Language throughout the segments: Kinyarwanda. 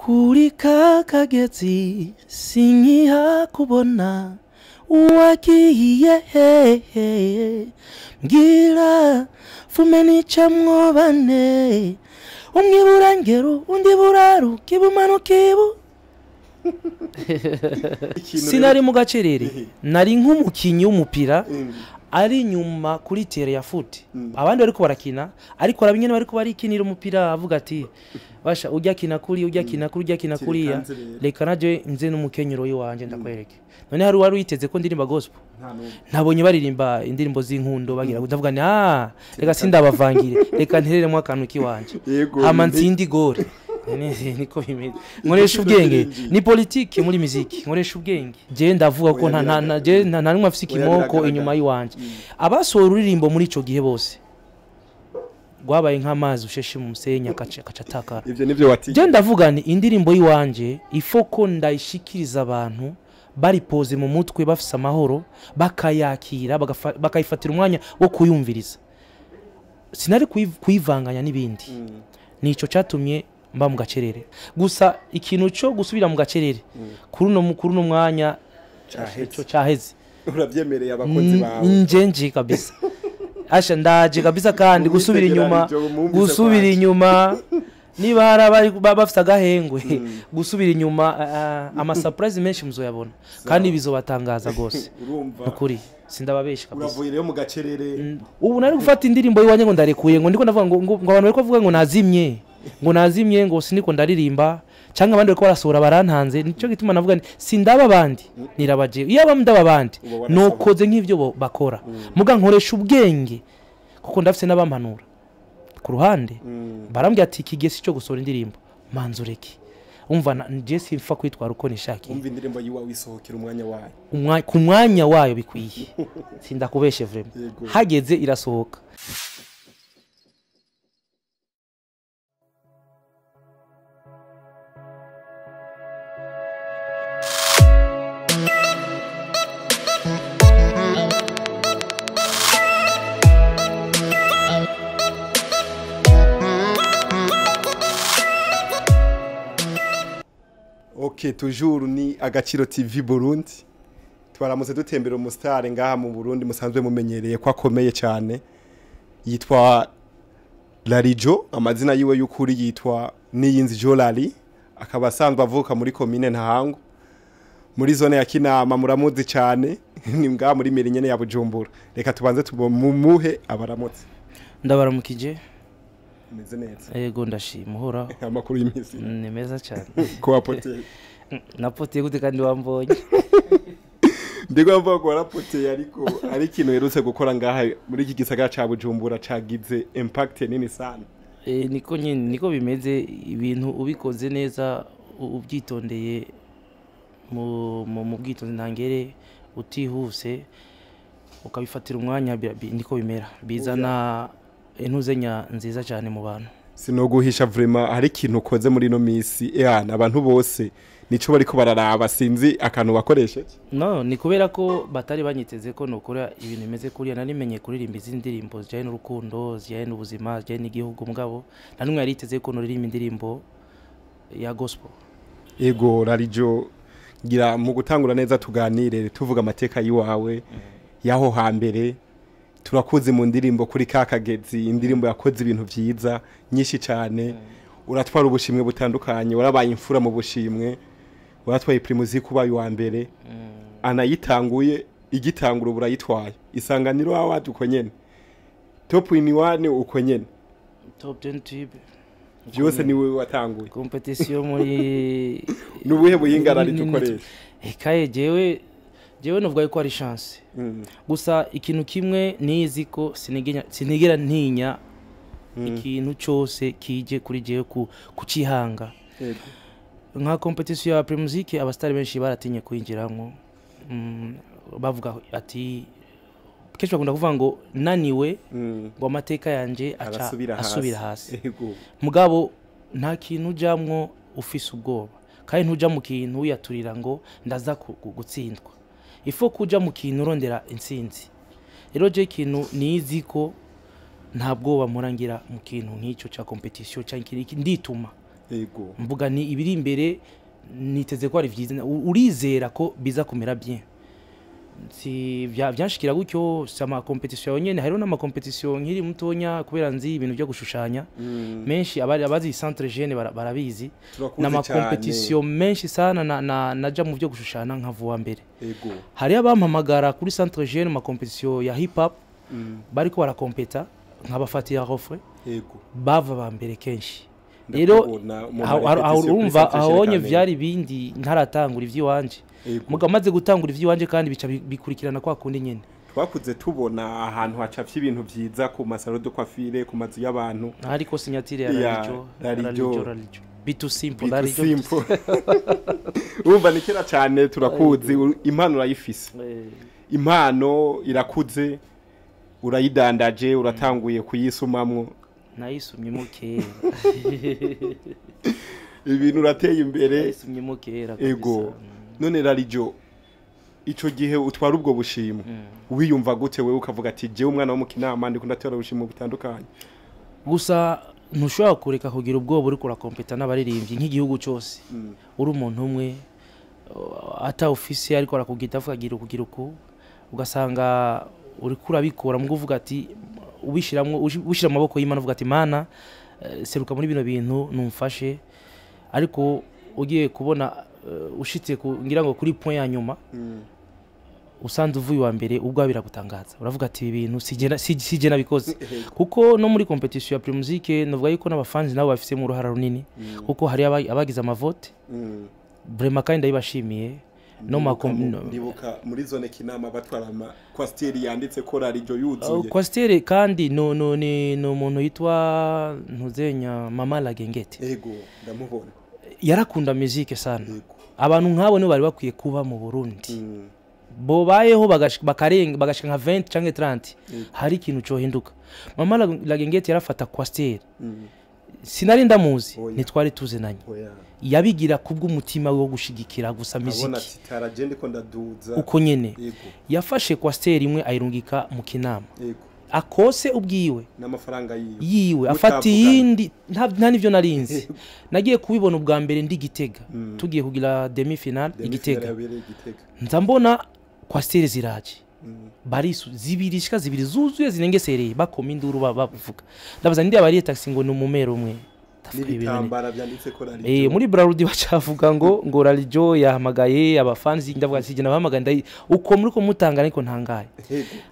kuri kakagezi sinkiha kubona wagiye mbwira fume nicamwo bane umwe burangero undi buraru kibumano kibu sinari mu gacerere nari nk'umukinyi w'umupira ari nyuma kuri tere ya foot abandi bariko barakina ariko arabinyene bariko barikinira umupira avuga ati basha ujya kina kuri ya reka naje nze n'umukenyero yiwanje ndakwereke none hari wari witeze ko ndirimba gospel ntabonye baririmba indirimbo z'inkundo bagira ndavuga ni reka sindabavangire reka ntereremo akantu kiwanje hama nsindi gore niko bimeze nkoresha ubwenge ni politique muri muziki nkoresha ubwenge je ndavuga ko nta numwe afise ikimoko inyuma yiwanje abasohora uririmbo muri ico gihe bose gwabaye nk'amazi usheshe mu musenya akacataka ivyo nivyo wati je ndavuga ni indirimbo yiwanje ifoko ndayishikiriza abantu bari pose mu mutwe bafise amahoro bakayakira bakayifatira umwanya wo kuyumviriza sinari kuyivanganya n'ibindi nico catumye mba mu gacerere gusa ikintu cyo gusubira mu gacerere kuri no mwanya caheze uravyemereye abakozi bawe njenje kabisa asha ndaje kabisa kandi gusubira inyuma niba harabari bafite agahengwe gusubira inyuma ama surprise menshi muzoyabona kandi bizobatangaza gose ukuri sindababesha kabisa uravuye rero mu gacerere ubu nari gufata indirimbo yiwanye ngo ndarekuye ngo ndiko ndavuga ngo abantu bariko bavuga ngo nazimye ngo siniko ndaririmba cyangwa abandi bariko barasohora barantanze nico gituma navuga ni sindaba abandi nirabaje iyo abamdaba abandi nokoze nk'ivyo bakora muga nkoresha ubwenge kuko ndafise n'abampanura ku ruhande barambye ati kigesi cyo gusora indirimbo manzureki umva je simfa kwitwara uko nishaki umva indirimbo yiwa wisohokera umwanya wayo ku mwanya wayo bikwiye sindakubeshe vraiment hageze irasohoka Ok, toujours ni Agaciro TV Burundi. Twaramutse dutembera umustar ngaha mu Burundi musanzwe mumenyereye kwa komeye cyane. Yitwa Larijo, amazina yiwe y'ukuri yitwa Niyinzi Jolali, akaba asanzwe avuka muri commune Ntahango. Muri zone ya Kinama muramuzi cyane, ni ngaha muri Merinyene ya Bujumbura. Reka tubanze tubumuhe abaramutse. Ndabaramukije. Meze neza. Yego ndashima uhora. Amakuru y'imisi. Ni meza cyane. Ko apoteye. Napoteye gute kandi wambonye. Ndego mvuga ko rapoteye ariko ari kintu herutse gukora ngaha muri iki gisagara ca Bujumbura cagize impact nini sana. Niko bimeze ibintu ubikoze neza ubyitondeye mu bwitonzi ntangere utihuse ukabifatira umwanya niko bimera bizana intuzenya nziza cyane mu bantu sinoguhisha vraiment hari ikintu ukoze muri no misi abantu bose nico bariko bararaba sinzi akantu bakoresheje no ni kubera ko batari banyiteze ko nokora ibintu bimeze kuri narimenye kuririmba iz'indirimbo zijyanye n'urukundo zijyanye n'ubuzima zijyanye n'igihugu mugabo nta numwe yariteze ko noririmba indirimbo ya gospel ego Larijo gira mu gutangura neza tuganire tuvuga amateka yiwawe yaho hambere turakoze mu ndirimbo kuri kakagezi indirimbo yakoze ibintu byiza nyinshi cyane uratwara ubushimwe butandukanye warabaye imfura mu bushimwe waratwaye primusic kubaye wa mbere anayitanguye igitangura burayitwaye isanganiro wawe uko nyene top in 1 uko nyene top 20 byose niwe watanguye competition muri nubuhe buhingarari dukoresha ekaye jewe novuga ko ari chance gusa ikintu kimwe nizi ko sinigera ntinya ikintu cyose kije kuri jewe kucihanga nka competition ya primusic abastari benshi baratinye kwinjiramo bavuga ati kenshi bakunda kuvuga ngo naniwe ngo amateka yanje asubira hasi mugabo nta kintu jamwo ufise ubwoba kandi ntuja mu kintu uyaturira ngo ndaza gutsindwa ifo kuja mu kintu urondera intsinzi rero je kintu nizi ko nta bwoba murangira mu kintu nk'icyo cya competition cyangwa ndituma Yego. mvuga ni ibiri imbere niteze ko ari vyiza urizera ko biza kumera bien si byanshikira gutyo sama competition nyene hariho n'ama competition nkiri mutonya kubera nzi ibintu byo gushushanya menshi abazi centre jeune barabizi n'ama competition menshi sana naja mu byo gushushana nkavuwa mbere Yego. hari abampamagara kuri centre jeune ma competition ya hip hop bariko barakompeta nkabafatira refre Yego. bava ba mbere kenshi rero urumva ahonye vyari bindi ntaratangura ivy'iwanje muga maze gutangura ivy'iwanje kandi bica bikurikirana kwa kundi nyene twakuze tubona ahantu hacapye ibintu vyiza ku masaro de coiffure ku mazu y'abantu ariko signatire ya Ralijo bitu simple Ralijo urumva nikira cyane turakuzi impano urayifise impano irakuze urayidandaje uratanguye kuyisumamwo nayisumyemo kera ibintu urateye imbere nayisumyemo kera ego none Ralijo ico gihe utwara ubwo bushimo wiyumva gute wewe ukavuga ati je umwana wo mu Kinama ndi kundatera ubushimo butandukanye gusa ntushobora kureka kugira ubwoba uri kurakompeta n'abaririmbyi nk'igihugu cyose uri umuntu umwe ata office ariko arakugita avugira kugira uko ugasanga uri kurabikora mu kuvuga ati ubishira amaboko y'Imana uvuga ati mana seruka muri bino bintu numfashe ariko ugiye kubona ushitse ngira ngo kuri point ya nyuma usanze uvuye wa mbere ubwo biragutangaza uravuga ati ibintu sije nabikoze kuko no muri competition ya Primusique novuga yuko n'abafanzi nabo bafise mu ruhara runini kuko hari abagize amavote vraiment kandi ndabashimiye no ndibuka muri zone Kinama batwara ama kwasteri yanditse ko Ralijo yuzuye kwasteri kandi no umuntu yitwa ntuzenya Mama Lagengete yego ndamubona yarakunda musique sana abantu nkabo no bari bakwiye kuba mu Burundi bobayeho bagashika nka 20 canke 30 hari ikintu cyo hinduka Mama Lagengete yarafata kwasteri sinari ndamuzi nitwari tuzenanye yabigira kubw'umutima wo gushigikira gusa muziki uko nyene yafashe kwasteri imwe ayirungika mu Kinama akose ubwiwe n'amafaranga yiwe afati yindi nta nivyo narinzi nagiye kubibona ubwa mbere ndi Gitega tugiye kugira demi final Igitega nzambona kwasteri ziraje barisu zibirishika zibiri zuzuye zinengesereye bakoma induru bavuga ndabaza ndi abari taxi ngo numumero umwe n'ibitambara byanditse ko Ralijo muri Braludi bacavuga ngo Ralijo yahamagaye abafans ndavuga sije nabahamagaye uko muri ko mutangana ariko ntangaye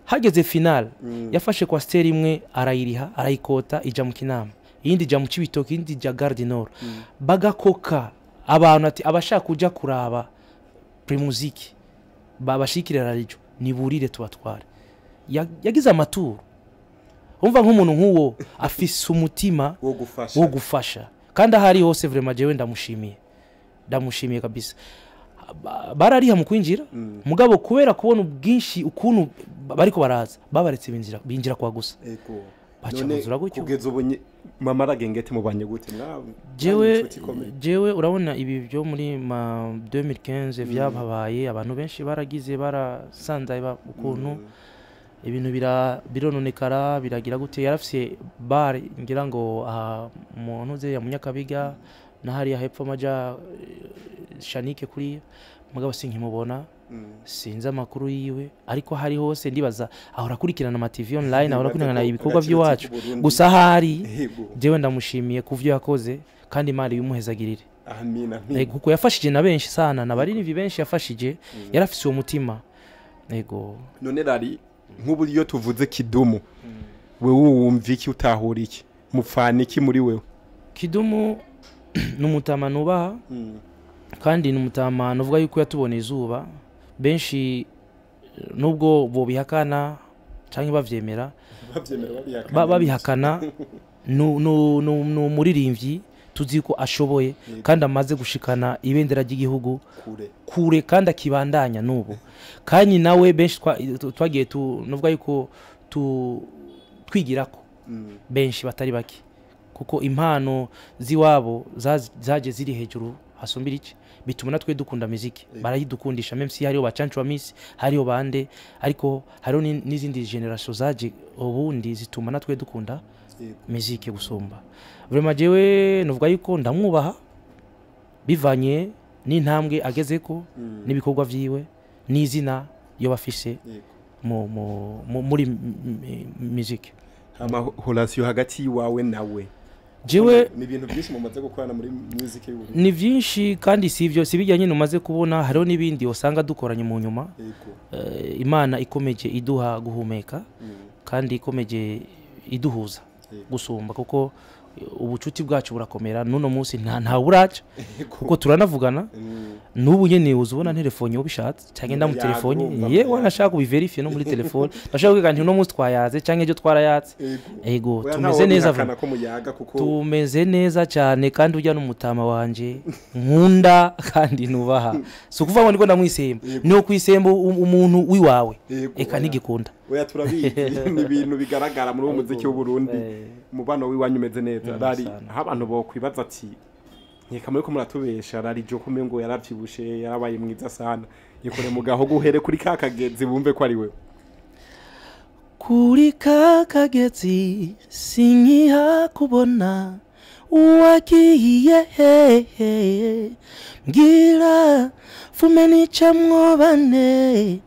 hageze final yafashe kwasteri imwe arayiriha arayikota ija mu Kinama iyindi ija mu Cibitoke indi ija Garde Nord bagakoka abantu ati abashaka kuja kuraba Primusique babashikira Ralijo niburire tubatware yagize amaturo umva nk'umuntu nk'uwo afise umutima wo gufasha kandi ahari hose vraiment jewe ndamushimiye kabisa barariha mu kwinjira mugabo kubera kubona ubwinshi ukuntu bariko baraza babaretse binjira kwa gusa bacamuzura gutyo kugeza ubu Mama Lagengete mubanye gute mwawe jewe urabona ibi byo muri 2015 vyababaye abantu benshi baragize barasandaye ukuntu ibintu birononekara biragira gute yarafise bar ngira ngo umuntu ze ya Munyakabiga na hari hepfo maja Shanike kuri mugabo sinkimubona sinzi amakuru yiwe ariko hari hose ndibaza ahora kurikirana ama TV online ahora kunangana ibikorwa by'iwacu gusa hari jewe ndamushimiye kuvyo yakoze kandi Imana yumuhezagirire amina kuko yafashije na benshi sana nabaririvi benshi yafashije yarafise uwo mutima yego none Rali nk'ubu iyo tuvuze Kidumu wewe wumva iki utahura iki mufana iki muri wewe Kidumu n'umutama nubaha kandi n'umutama nuvuga yuko yatubona izuba benshi nubwo bo bihakana canke bavyemera babihakana no muririmbyi tuzi ko ashoboye kandi amaze gushikana ibendera ry'igihugu kure kandi akibandanya nubu kanyi nawe benshi twagiye nuvuga yuko twigirako benshi batari baki kuko impano ziwabo zaje ziri hejuru hasumbira iki bituma natwe dukunda muziki barayidukundisha même si hariho bacancu wa Miss hariho bande ariko hariho n'izindi generation zaje ubundi zituma natwe dukunda muziki gusumba vraiment jewe nuvuga yuko ndamwubaha bivanye n'intambwe agezeko n'ibikorwa vyiwe n'izina yo bafise muri muziki relation hagati wawe nawe jewe ni ibintu byinshi mumaze gukorana muri music y'uburundi ni byinshi kandi sivyo sibijyanye numaze kubona hariho nibindi usanga dukoranye mu nyuma imana ikomeje iduha guhumeka kandi ikomeje iduhuza gusumba kuko ubucuti bwacu burakomera nuno munsi nta buraca kuko turanavugana nubu nyene uzubona telefone yo bishatse cyangwa ndamu telefone ye wanashaka kubiverify no muri telefone ndashaka kwigana no munsi twayaze cyangwa ejo twarayatse ego tumeze neza tumeze neza cyane kandi ujya n'umutama wanje nkunda kandi nubaha so kuva ngo ndiko ndamwisemba no kwisemba umuntu wiwawe eka nigikunda oya turabizi ni ibintu bigaragara muri umuziki w'Uburundi mubano wiwanyu umeze neza bari abantu bo kwibaza ati nkeka muri ko muratubesha rari jo kume ngo yaravyibushe yarabaye mwiza sana yikore mugaho guhere kuri kakagezi bumve ko ari we kuri kakagezi sinkiha kubona uwagiye mbwira fumeni camwo bane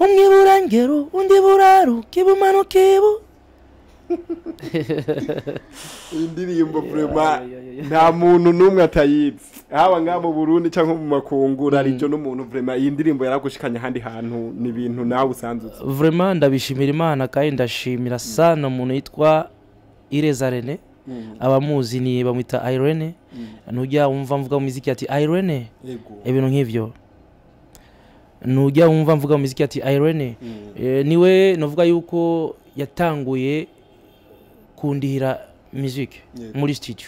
umwe burangero undi buraru kibumano kibu indirimbo vraiment nta muntu numwe atayizi haba ngabo Burundi cyangwa mu makungura arijo n'umuntu vraiment iyi ndirimbo yaragushikanye handi hantu ni ibintu nawe usanzwe vraiment ndabishimira Imana kandi ndashimira sana umuntu yitwa Irezarene abamuzi ni bamwita Irene nujya umva mvuga muziki ati Irene ibintu nk'ivyo nujya umva mvuga muziki ati Irene niwe novuga yuko yatanguye kundihira music muri studio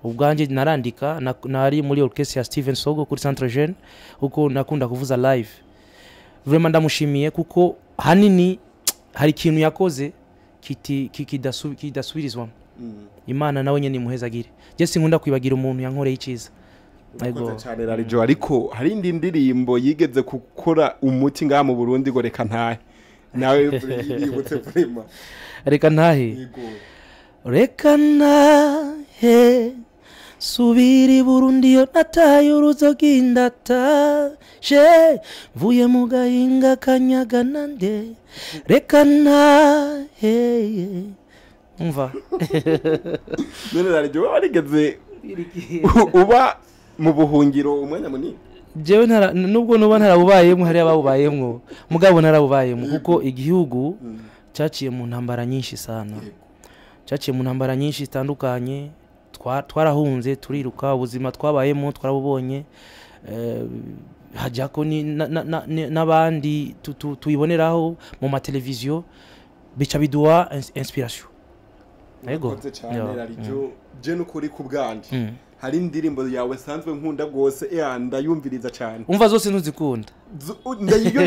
ubwanje narandika nari muri orchestre ya Steven Sogo kuri Centre Jeune uko nakunda kuvuza live vraiment ndamushimiye kuko hanini hari ikintu yakoze kidasubirizwa Imana nawe nyene muhezagire je sinkunda kwibagira umuntu yankoreye iciza ego cyane rarijo ariko hari indi ndirimbo yigeze gukora umuti ngaha mu Burundi ngo reka ntahe nawe yibutse prima reka ntahe reka ntahe subiri Burundi yo nataye uruzoginda je vuye mu gahinga kanyaga nande reka ntahe umva none rarijo warigeze uba mu buhungiro umwanya munini jewe nubwo nuba ntarabubayemo hari ababubayemo mugabo narabubayemo kuko igihugu cyaciye mu ntambara nyinshi sana cyaciye mu ntambara nyinshi zitandukanye twarahunze turiruka ubuzima twabayemo twarabubonye hajyako n'abandi tuyiboneraho mu mateleviziyo bica biduha inspiration yego je n'ukuri ku bwanje hari indirimbo yawe sanzwe nkunda gose ndayumviriza cyane umva zose ntuzikunda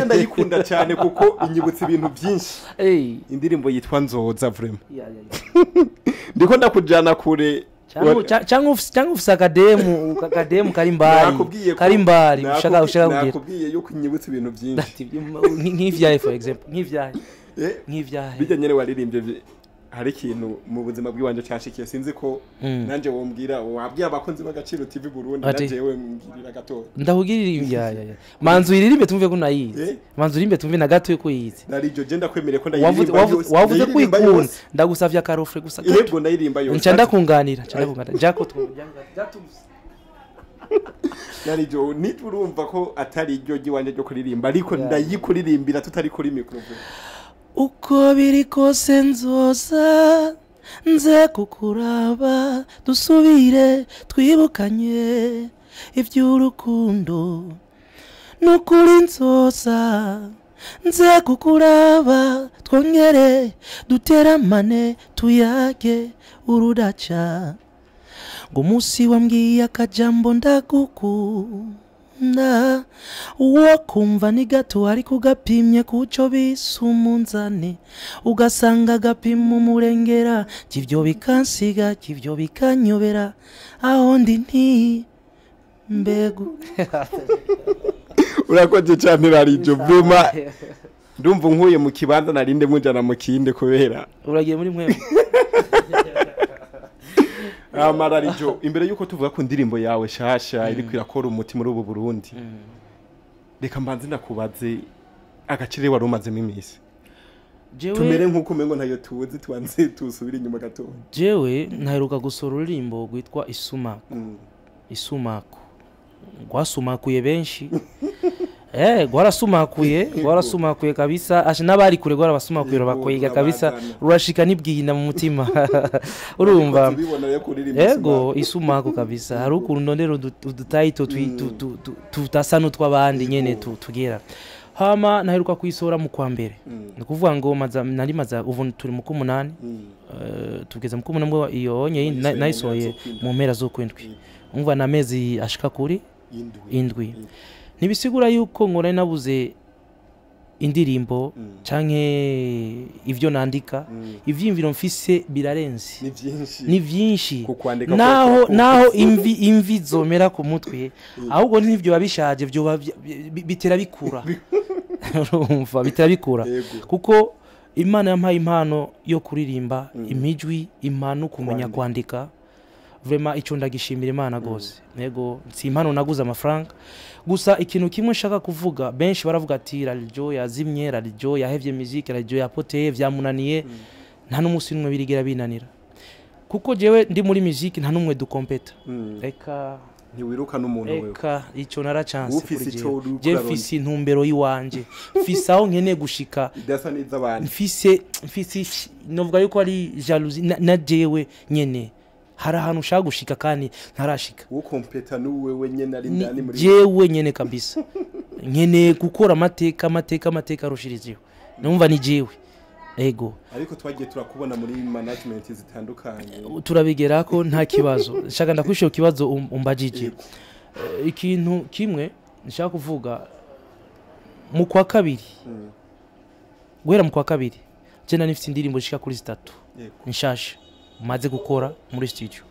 ndayikunda cyane kuko inyibutsa ibintu byinshi indirimbo yitwa Nzoza vraiment ndiko ndakujana kure cyangwa ufise akademu karimbari ushaka kugira nakubwiye yuko inyibutsa ibintu byinshi nk'ivyaye for example nk'ivyaye bijya nyene waririmbye hari ikintu mu buzima bw'iwanje cyashikiye sinzi ko nanje wombwira wabwiye abakonzi b'Agaciro TV Burundi nanje yewe mbwirira gato ndahugirira manzu iririmbe tumve ko nayize manzu iririmbe tumve na gato yuko yize narijo je ndakwemere ko ndayirimba yose wavuze ko ikunda ndagusavya karofre gusa yego ndayirimba yose nca ndakunganira jako narijo niturumva ko atari iryo giwanje ryo kuririmba ariko ndayikuririmbira tutari kuri microphone uko biri kose nzoza nze kukuraba dusubire twibukanye iby'urukundo nukuri nzoza nze kukuraba twongere duteramane tuyage urudaca ngo umunsi wambwiye akajambo ndagukunda uwo kumva ni gato ariko ugapimye kuco bisumunzane ugasanga agapima umurengera kivyo bikansiga kivyo bikanyobera aho ndi nti mbegu urakoze cyane rarijo buma ndumva nkuye mu kibanza narinde mujana mu kinde kubera uragiye muri mwe amararijo imbere yuko tuvuga ku ndirimbo yawe shasha iri kwirakora umuti muri ubu Burundi reka mbanze nakubaze agacire wari umazemo iminsi tumere nk'uko umengo ntayo tuzi tubanze tusubira inyuma gato jewe ntaheruka gusora ururimbo rwitwa Isumako gwasumakuye benshi gwarasumakuye kabisa asha nabari kure gwara basumakuye bakoyiga kabisa rurashika nibwiyina mu mutima urumva yego Isumako kabisa hari ukuntu ndondero udutayito tutasano tw'abandi nyene tugera hama naheruka kuyisora mu kwa mbere nikuvuga ngo nari maza ubu turi mu kumunani tugeze mu kumunani ngo iyo nye nayisoye mu mpera zo kwindwi umva na mezi ashika kuri indwi nibisigura yuko ngora nabuze indirimbo canke ivyo nandika ivyimviro mfise birarenze ni vyinshi naho imvi zomera ku mutwe ahubwo n'ivyo babishaje byo bitera bikura urumva bitera bikura kuko Imana yampaye impano yo kuririmba imijwi impano kumenya kwandika vraiment ico ndagishimira Imana gose nego si impano naguze amafaranga gusa ikintu kimwe nshaka kuvuga benshi baravuga ati radio yazimye radio yahevye musique radio yapoteye vyamunaniye nta n'umusi numwe birigera binanira kuko jewe ndi muri musique nta numwe dukompeta reka ntiwiruka n'umuntu wewe reka ico nara chance kuri je mfise intumbero yiwanje mfise aho nkene gushika idasa neza abantu mfise novuga yuko ari jalousie na jewe nyene hari ahantu ushaka gushika kandi ntarashika wo kompeta n'uwewe nyene ari ndani muri jewe nyene kabisa nyene gukora amateka rushiriziho numva ni jewe ego ariko twagiye turakubona muri management zitandukanye turabigera ko nta kibazo shaka ndakwishyo kibazo umbajije ikintu kimwe nshaka kuvuga mu kwa kabiri guhera mu kwa kabiri jena nifite indirimbo zishika kuri 3 nshasha maze gukora muri studio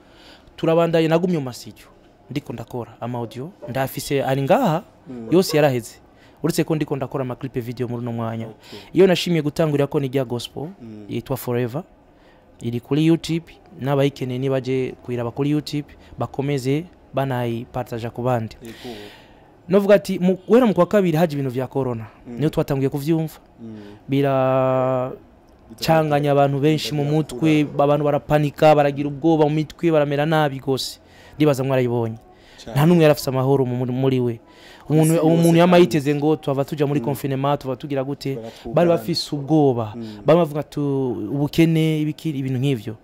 turabandaye nagumye mu studio ndiko ndakora ama audio ndafise ari ngaha yose yaraheze uretse ko ndiko ndakora ama clip video muri no mwanya iyo nashimiye gutangurira ko nijya gospel yitwa Forever iri kuri YouTube n'abayikeneye nibaje kuiraba kuri YouTube bakomeze banayi partage ku bandi novuga ati wera mu kwa kabiri haje ibintu vya corona niyo twatanguye kuvyumva bira changanya abantu benshi mu mutwe abantu barapanika baragira ubwoba mu mitwe baramera nabi gose ndibaza mwarayibonye nta numwe yarafise amahoro muri we umuntu yamayiteze ngo twava tuja muri confinement tuva tugira gute bari bafise ubwoba bavuga ubukene ibikiri ibintu nk'ivyo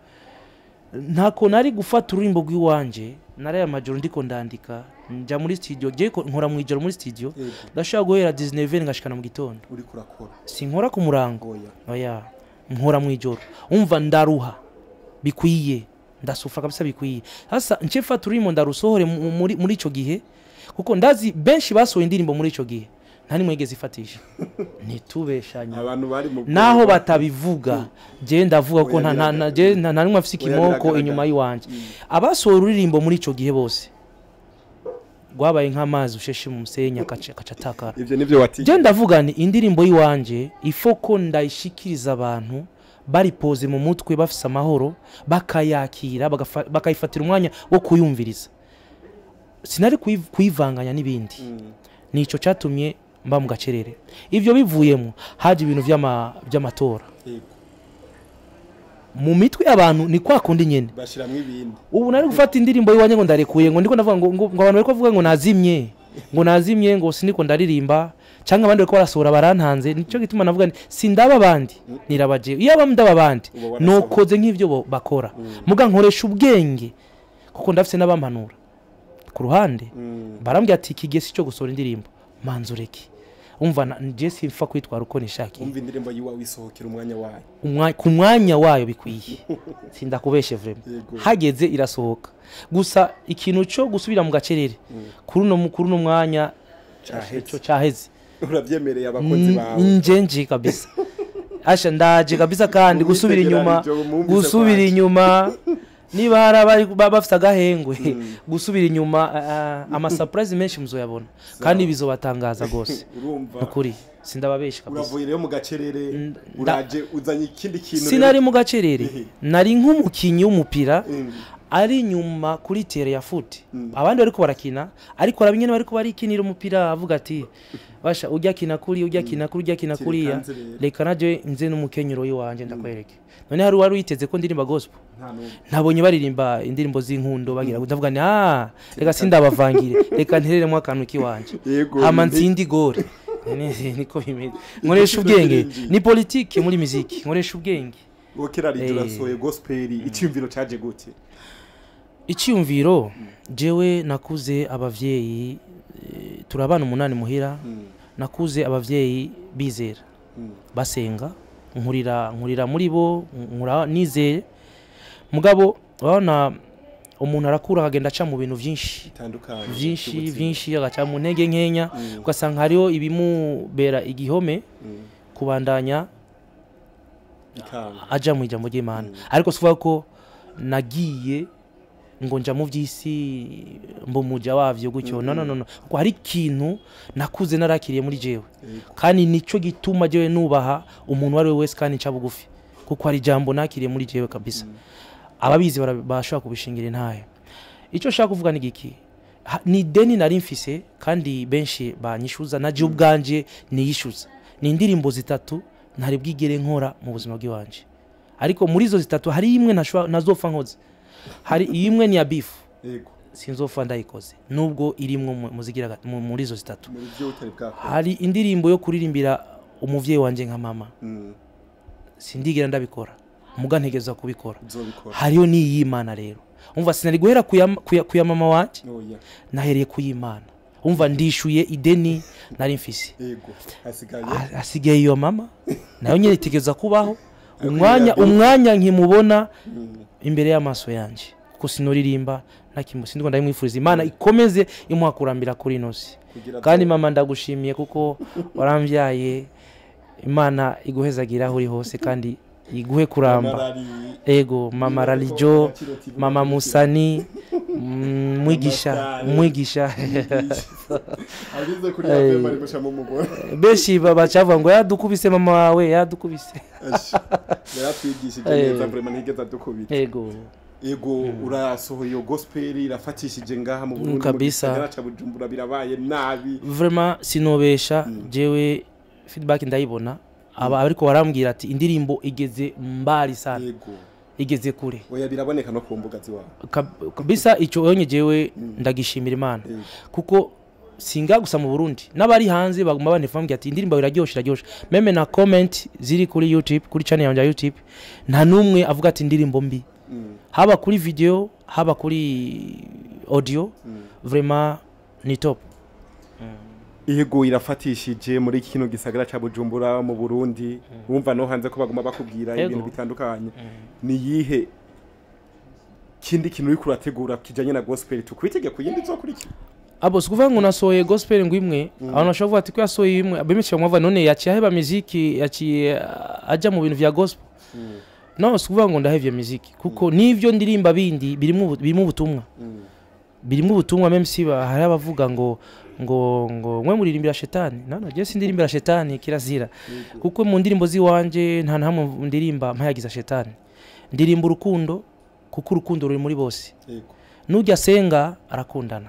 ntako nari gufata ururimbo rw'iwanje nari amajoro ndiko ndandika nja muri studio je nkora mu ijoro muri studio ndashaka guhera 19 ngashikana mu gitondo uri kurakora sinkora ku murango oya nkora mu ijoro umva ndaruha bikwiye ndasufra kabisa bikwiye sasa ncefa turimo ndarusohore muri ico gihe kuko ndazi benshi basohoye indirimbo muri ico gihe ntani mwegeze ifatisha nitubeshanye abantu bari mu naho batabivuga je ndavuga ko nta numwe afise ikimoko inyuma yiwanje abasohoye uririmbo muri ico gihe bose gwabaye nk'amazi usheshe mu musenya kacatakara ivyo nivyo wati je ndavuga ni indirimbo yiwanje ifoko ndayishikiriza abantu bari pose mu mutwe bafise amahoro bakayakira bakayifatira umwanya wo kuyumviriza sinari kuyivanganya n'ibindi nico catumye mba mu gacerere ivyo bivuyemo haje ibintu vy'amatora mu mitwe abantu ni kwa kundi nyene bashiramwe ibindi ubu nari gufata indirimbo yiwanye ngo ndarekuye ngo ndiko ndavuga ngo abantu bariko bavuga ngo nazimye ngo siniko ndaririmba cyangwa abandi bariko barasohora barantanze nico gituma navuga sindaba abandi nirabaje iyo abamdaba abandi nokoze nk'ivyo bakora muga nkoresha ubwenge kuko ndafise n'abampanura ku ruhande barambye ati kigesi cyo gusohora indirimbo manzureki umva je simfa kwitwara uko nishaki umva indirimbo yiwa wisohokera umwanya wayo ku mwanya wayo bikwiye sindakubeshe vraiment hageze irasohoka gusa ikintu cyo gusubira mu gacerere kuri no mwanya cyo cyaheze urabyemereye abakozi bawe njenje kabisa asha ndaje kabisa kandi gusubira inyuma niba hari bafite agahengwe gusubira inyuma ama surprise menshi muzoyabona kandi bizobatangaza gose ukuri sindababesha kabisa uravuye rero mu gacerere uraje uzanye ikindi kintu sinari mu gacerere nari nk'umukinyi w'umupira ari nyuma kuri tere ya foot abandi bariko barakina ariko arabinyene bariko barikinira umupira avuga ati basha ujya kina kuri reka naje nze n'umukenyero yiwanje ndakwereke none hari wari uyiteze ko ndirimba gospel ntabonye baririmba indirimbo z'inkundo bagira ndavuga ni reka sindabavangire reka ntereremo akantu kiwanje hama ntsindi gore niko bimeze nkoresha ubwenge ni politique muri muziki nkoresha ubwenge wokera ridurasoye gospel icyumviro caje gute icyumviro jewe nakuze abavyeyi turabana umunani muhira nakuze abavyeyi bizera basenga nkurira muri bo nkura nizeye mugabo babona umuntu arakura akagenda aca mu bintu byinshi agaca mu ntege nkenya ugasanga hariho ibimubera igihome kubandanya aja mu ijambo ry'Imana ariko sivuga ko nagiye ngo nja mu by'isi mbo muja wavyo gutyo no ko hari ikintu nakuze narakiriye muri jewe kandi nico gituma jewe nubaha umuntu wari wese kandi nca bugufi kuko hari jambo nakiriye muri jewe kabisa ababizi bashaka kubishingira intaye ico shaka kuvuga ni giki ni deni nari mfise kandi benshi banyishuza naje ubwanje niyishuza ni indirimbo zitatu ntari bwigere nkora mu buzima bw'iwanje ariko muri zo zitatu hari imwe nazopfa nkoze hari imwe ni ya beef yego sinzopfa ndayikoze nubwo irimwe muzigira muri zo zitatu hari indirimbo yo kuririmbira umuvyeyi wanje nka mama sindigira ndabikora muga ntegeza kubikora hariyo ni y'Imana rero umva sinari guhera kuya mama wanje nahereye kuyimana umva ndishuye ideni nari mfise yego hasigaye iyo mama nayo nyene itegeza kubaho umwanya nkimubona imbere y'amaso yanje kuko sinoririmba ndiko ndayimwifuriza Imana ikomeze imuhakurambira kuri nosi kandi mama ndagushimiye kuko waramvyaye Imana iguhezagira aho uri hose kandi iguhe kuramba ego mama Ralijo mama Musani mwigisha agize kuri yawe bari gusha mu mugore beshi bacavuga ngo yadukubise mama wawe yadukubise yaratwigishije neza vraiment ntigeza dukubita ego urasohoye iyo gospel irafatishije ngaha mu Burundi kabisa Bujumbura birabaye nabi vraiment sinobesha jewe feedback ndayibona ariko warambwira ati indirimbo igeze mbali sana igeze kure oya biraboneka no ku mbuga ziwawe kabisa ico yonye jewe ndagishimira Imana kuko singa gusa mu Burundi n'abari hanze baguma banefambye ati indirimbo iraryosha meme na comment ziri kuri YouTube kuri channel yanjye ya YouTube nta numwe avuga ati indirimbo mbi haba kuri video haba kuri audio vraiment ni top Yego irafatishije muri kino gisagara ca Bujumbura mu Burundi wumva no hanze ko baguma bakubwira ibintu bitandukanye ni yihe kindi kintu uri kurategura kijanye na gospel tukwitege kuyindi zokurikira abo sikuvuga ngo nasohoye gospel ngo imwe abantu bashobora ati ko yasohoye imwe abemeje mwava none yaciye aheba muziki yaciye aja mu bintu vya gospel no sikuvuga ngo ndahevye muziki kuko nivyo ndirimba bindi birimo ubutumwa meme siba hari abavuga ngo mwe muririmbira shetani nano je sindirimbira shetani kirazira kuko mu ndirimbo ziwanje nta ntamwe ndirimba mpayagiza shetani ndirimba urukundo kuko urukundo ruri muri bose nujya senga arakundana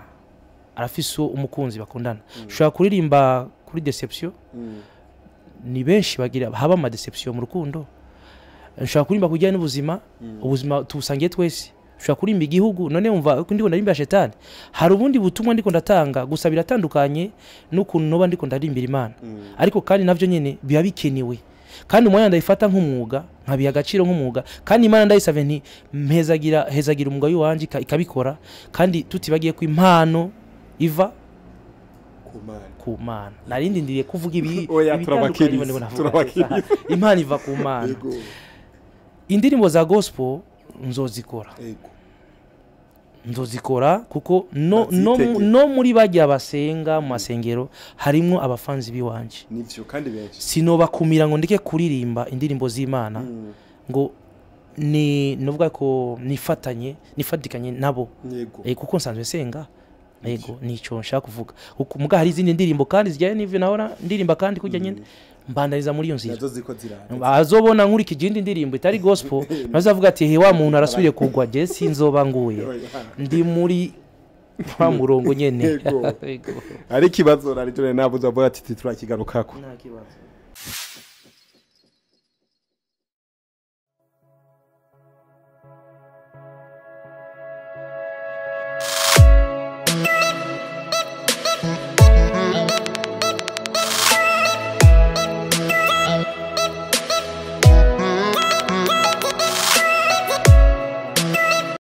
arafise umukunzi bakundana ushaka kuririmba kuri deception ni benshi bagira haba ama deception mu rukundo ushaka kuririmba kujyana n'ubuzima ubuzima tubusangiye twese ushaka kurimba igihugu none umva ndiko ndarimbira shetani hari ubundi butumwa ndiko ndatanga gusa biratandukanye n'ukuntu noba ndiko ndarimbira Imana ariko kandi navyo nyene biba bikenewe kandi umwanya ndayifata nk'umwuga nkabiha agaciro nk'umwuga kandi Imana ndayisave nti hezagira umwuga wanje ikabikora kandi tutibagiye ku impano iva ku Mana narindi ndiriye kuvuga ibi turabakiriza impano iva ku Mana indirimbo za gospel nzozikora kuko no muri bajya basenga mu masengero harimo abafanzi biwanje nivyo kandi benshi sinobakumira ngo ndike kuririmba indirimbo z'Imana ngo ni nuvuga ko nifatikanye nabo kuko nsanzwe senga yego nico nshaka kuvuga muga hari izindi ndirimbo kandi zijyanye n'ivyo nahora ndirimba kandi kujya nyine mbandariza muri iyo nzira azobona nkuri kijindi ndirimbo itari gospel bazavuga ati he wa muntu arasubiye kugwa je sinzoba nguye ndi muri kwa murongo nyene ari kibazo rari jone nabuza avuga ati turakigarukako nta kibazo